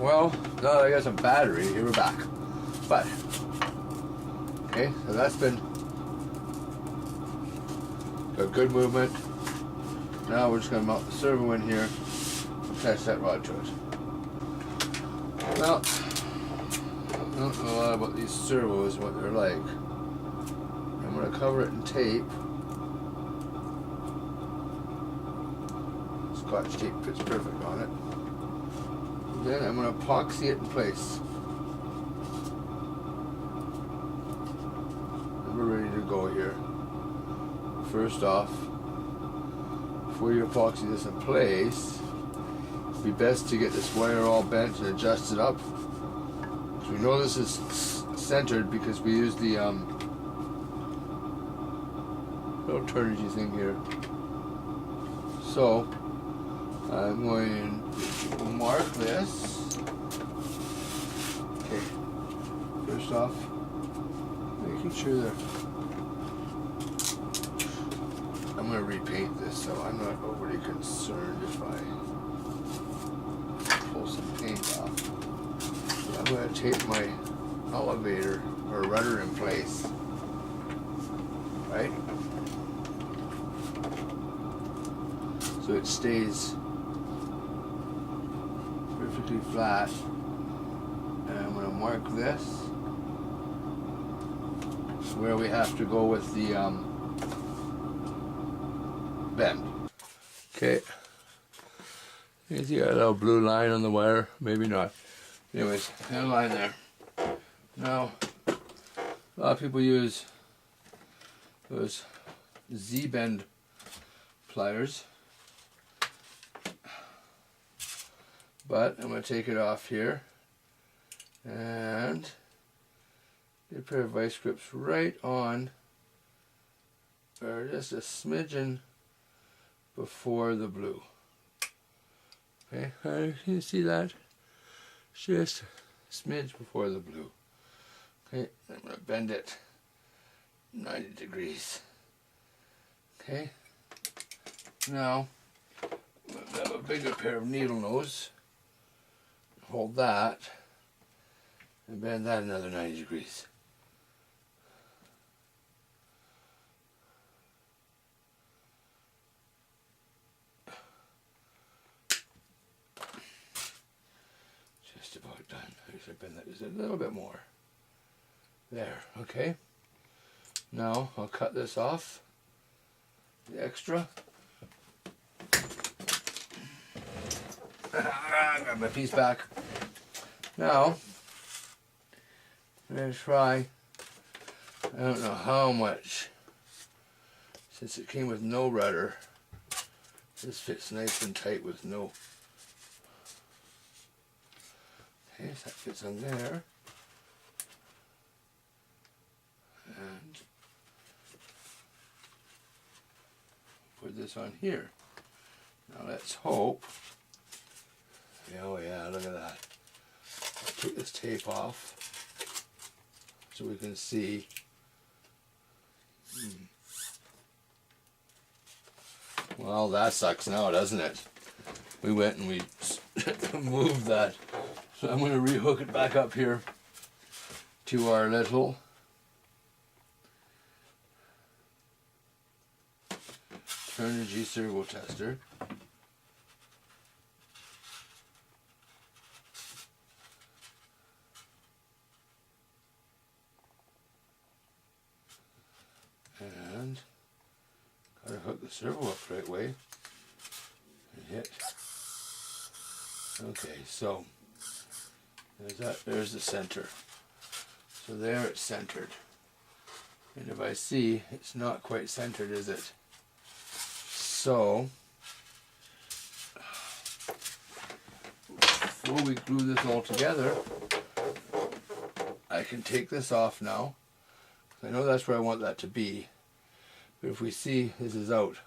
Well, now that I got some battery, here we're back. But, okay, so that's been a good movement. Now we're just going to mount the servo in here and attach that rod to it. Well, I don't know a lot about these servos, what they're like. I'm going to cover it in tape. Scotch tape fits perfect on it. Then I'm going to epoxy it in place. And we're ready to go here. First off, before you epoxy this in place, it'd be best to get this wire all bent and adjusted up. So we know this is centered because we use the little turnigy thing here. So I'm going to mark this. Okay, first off, making sure that I'm going to repaint this, so I'm not overly concerned if I pull some paint off. I'm going to tape my elevator or rudder in place, right? So it stays perfectly flat. And I'm going to mark this where we have to go with the bend. Okay. You see a little blue line on the wire? Maybe not. Anyways, that line there. Now, a lot of people use those Z-bend pliers. But I'm going to take it off here and get a pair of vice grips right on, or just a smidgen before the blue. Okay, can you see that? Just a smidge before the blue. Okay, I'm going to bend it 90 degrees. Okay, now I'm going to have a bigger pair of needle nose. Hold that and bend that another 90 degrees. Just about done. I should bend that just a little bit more. There, okay. Now I'll cut this off, the extra. Got my piece back. Now, I'm going to try, I don't know how much, since it came with no rudder, this fits nice and tight with no. Okay, so that fits on there. And put this on here. Now let's hope. Oh yeah, look at that. I'll take this tape off so we can see. Well, that sucks now, doesn't it? We went and we moved that. So I'm going to rehook it back up here to our little Turnigy servo tester. And gotta hook the servo up the right way and hit. Okay, so there's that. There's the center. So there it's centered. And if I see, it's not quite centered, is it? So before we glue this all together, I can take this off now. I know that's where I want that to be, but if we see, this is out.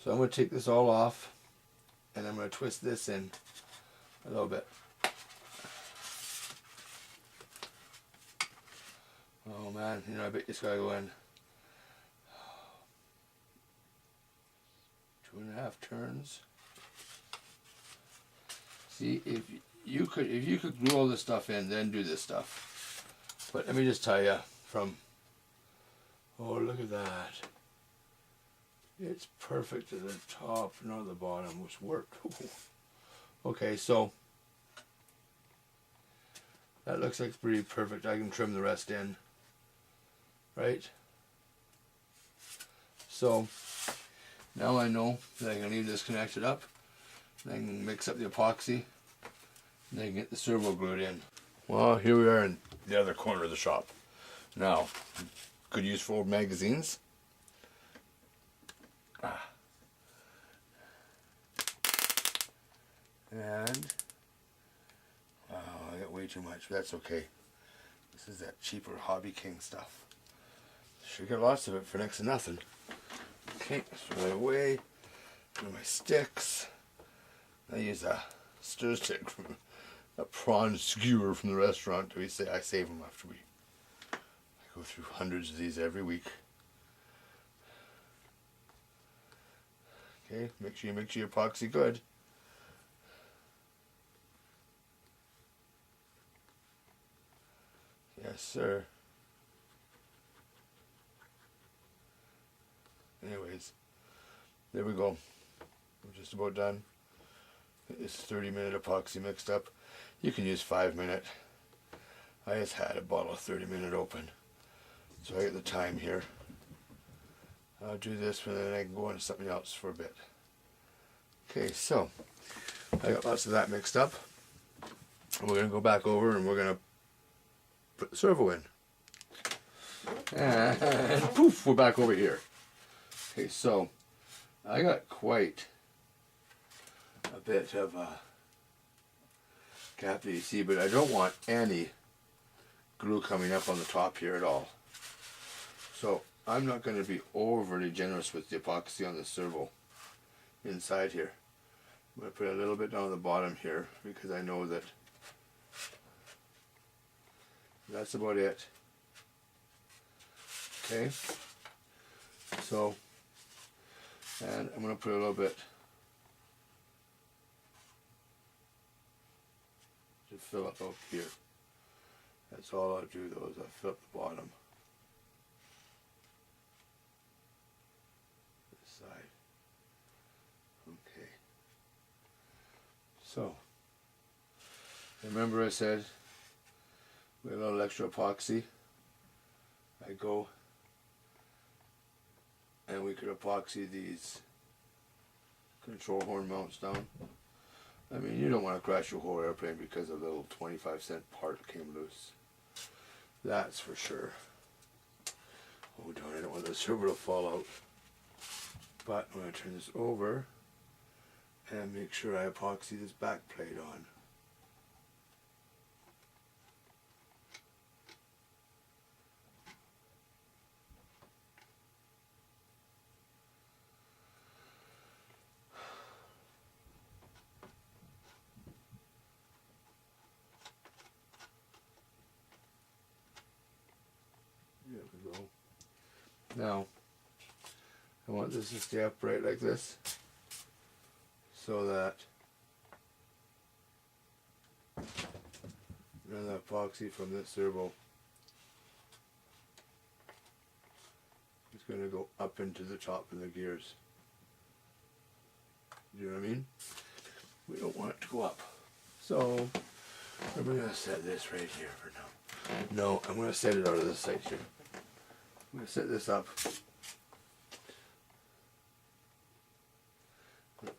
So I'm going to take this all off and I'm going to twist this in a little bit. Oh man, you know, I bet it's got to go in 2.5 turns. See, if if you could glue all this stuff in, then do this stuff. But let me just tell you oh, look at that. It's perfect to the top, not the bottom, which worked. Okay, so that looks like it's pretty perfect. I can trim the rest in, right? So now I know that I can leave this connected up. And I can mix up the epoxy. And I can get the servo glued in. Well, here we are in the other corner of the shop. Now, could use 4 magazines. And I got way too much, but that's okay. This is that cheaper Hobby King stuff. Should get lots of it for next to nothing. Okay, throw that away. One of my sticks. I use a stir stick from a prawn skewer from the restaurant. I save them after I go through hundreds of these every week. Okay, make sure you mix your epoxy good. Yes, sir. Anyways, there we go. We're just about done. Get this 30-minute epoxy mixed up. You can use 5-minute. I just had a bottle of 30-minute open. So I get the time here. I'll do this and then I can go into something else for a bit. Okay, so I got lots of that mixed up. And we're going to go back over and we're going to put the servo in. And poof, we're back over here. Okay, so I got quite a bit of gap that you see, but I don't want any glue coming up on the top here at all. So I'm not going to be overly generous with the epoxy on the servo inside here. I'm going to put a little bit down the bottom here because I know that that's about it. Okay, so, and I'm going to put a little bit to fill up out here. That's all I'll do though, is I'll fill up the bottom. This side. Okay. So, remember I said with a little extra epoxy, I go and we could epoxy these control horn mounts down. I mean, you don't want to crash your whole airplane because a little 25-cent part came loose. That's for sure. Oh darn, I don't want the servo to fall out. But I'm going to turn this over and make sure I epoxy this back plate on. There we go. Now, I want this to stay upright like this, so that none of the epoxy from this servo is going to go up into the top of the gears. You know what I mean? We don't want it to go up. So, I'm going to set this right here for now. No, I'm going to set it out of this side here. I'm going to set this up.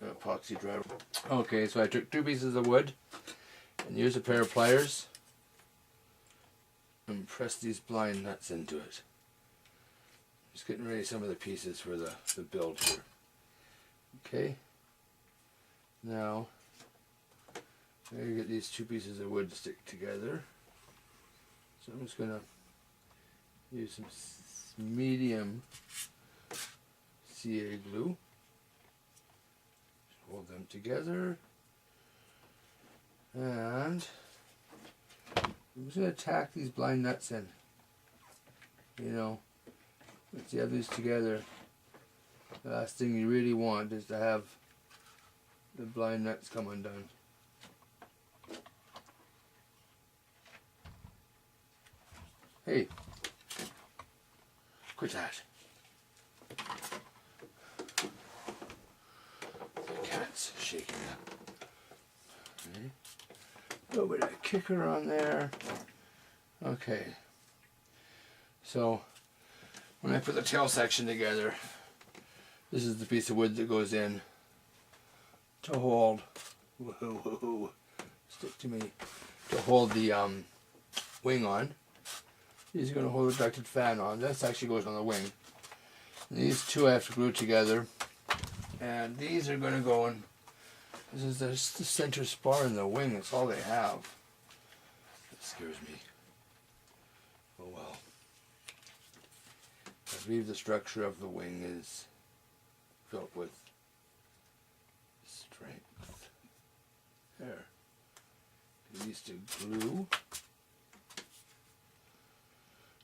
Epoxy driver. Okay, so I took 2 pieces of wood and used a pair of pliers and pressed these blind nuts into it. Just getting ready some of the pieces for the build here. Okay. Now, I gotta get these 2 pieces of wood to stick together. So I'm just gonna use some medium CA glue. Hold them together, and I'm just going to tack these blind nuts in. You know, once you have these together, the last thing you really want is to have the blind nuts come undone. Hey, quit that. The cat's shaking up. Okay. A little bit of kicker on there. Okay. So when I put the tail section together, this is the piece of wood that goes in to hold, woohoo, stick to me, to hold the wing on. These are going to hold the ducted fan on. This actually goes on the wing. And these two I have to glue together. And these are going to go in. This is the center spar in the wing. That's all they have. That scares me. Oh well. I believe the structure of the wing is built with strength. There. These to glue.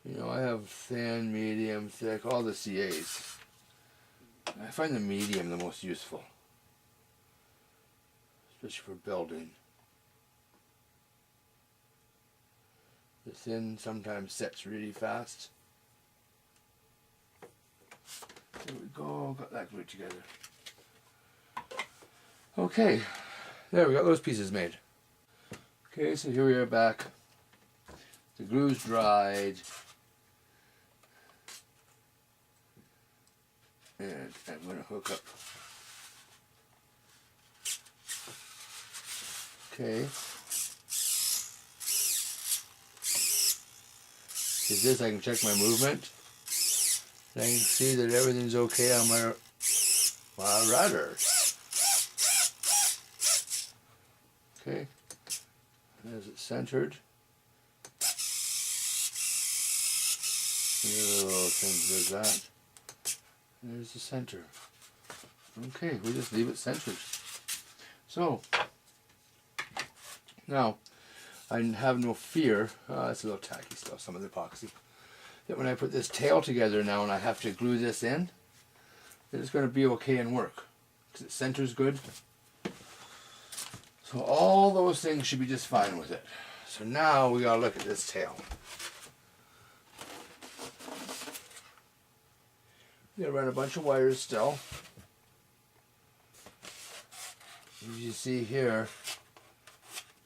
You know, I have thin, medium, thick, all the CAs. I find the medium the most useful, especially for building. The thin sometimes sets really fast. There we go, got that glued together. Okay, there we got those pieces made. Okay, so here we are back. The glue's dried. And I'm going to hook up. Okay. With this I can check my movement. And I can see that everything's okay on my rudder. Okay. Is it centered? Oh, there's that. There's the center. Okay, we just leave it centered. So, now, I have no fear, it's a little tacky still, some of the epoxy, that when I put this tail together now and I have to glue this in, that it's going to be okay and work. Because it centers good. So all those things should be just fine with it. So now we got to look at this tail. I'm going to run a bunch of wires still. As you see here,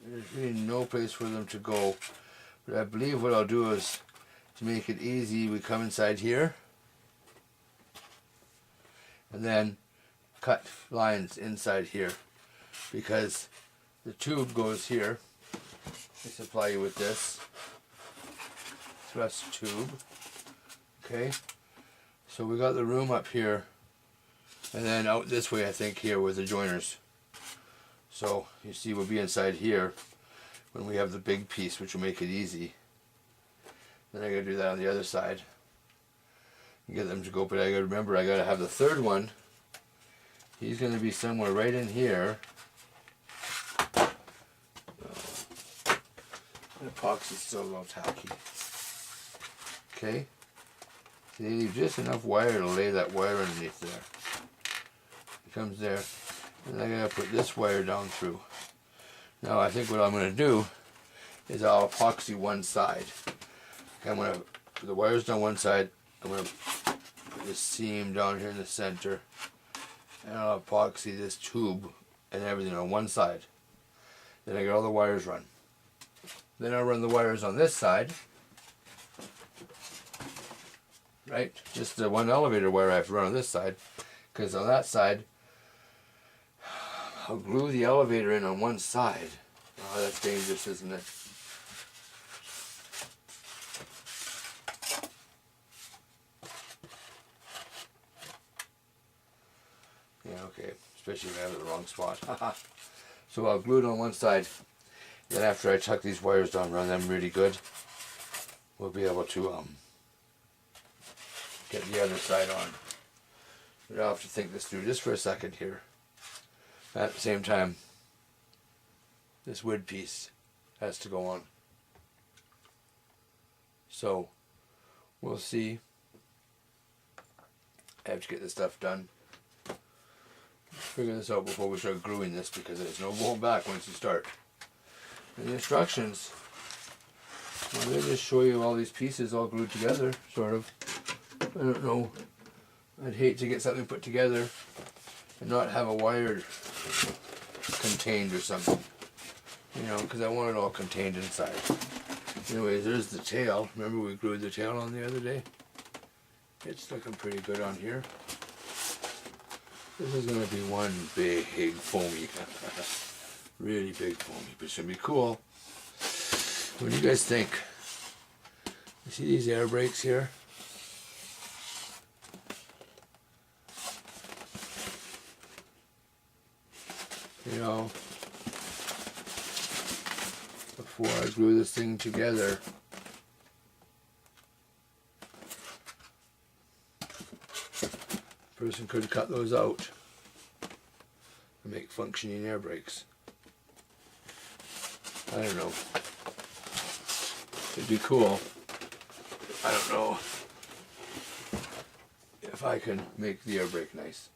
there's really no place for them to go. But I believe what I'll do is, to make it easy, we come inside here. And then cut lines inside here. Because the tube goes here. I supply you with this thrust tube. Okay. So we got the room up here, and then out this way I think here with the joiners. So you see we'll be inside here when we have the big piece, which will make it easy. Then I gotta do that on the other side. And get them to go, but I gotta remember I gotta have the third one. He's gonna be somewhere right in here. The epoxy's still a little tacky. Okay. So you leave just enough wire to lay that wire underneath there. It comes there. And I'm going to put this wire down through. Now I think what I'm going to do is I'll epoxy one side. Okay, I'm going to put the wires down one side. I'm going to put this seam down here in the center. And I'll epoxy this tube and everything on one side. Then I get all the wires run. Then I'll run the wires on this side. Right? Just the one elevator wire I have to run on this side. Because on that side, I'll glue the elevator in on one side. Oh, that's dangerous, isn't it? Yeah, okay. Especially if I have it in the wrong spot. So I'll glue it on one side. Then after I tuck these wires down, run them really good, we'll be able to get the other side on. But I'll have to think this through just for a second here. At the same time, this wood piece has to go on. So, we'll see. I have to get this stuff done. Figure this out before we start gluing this, because there's no going back once you start. And the instructions I'm going to just show you all these pieces all glued together, sort of. I don't know. I'd hate to get something put together and not have a wire contained or something. You know, because I want it all contained inside. Anyways, there's the tail. Remember we glued the tail on the other day? It's looking pretty good on here. This is going to be one big foamy. Really big foamy, but it's going to be cool. What do you guys think? You see these air brakes here? You know, before I glue this thing together, a person could cut those out and make functioning air brakes. I don't know. It'd be cool. I don't know if I can make the air brake nice.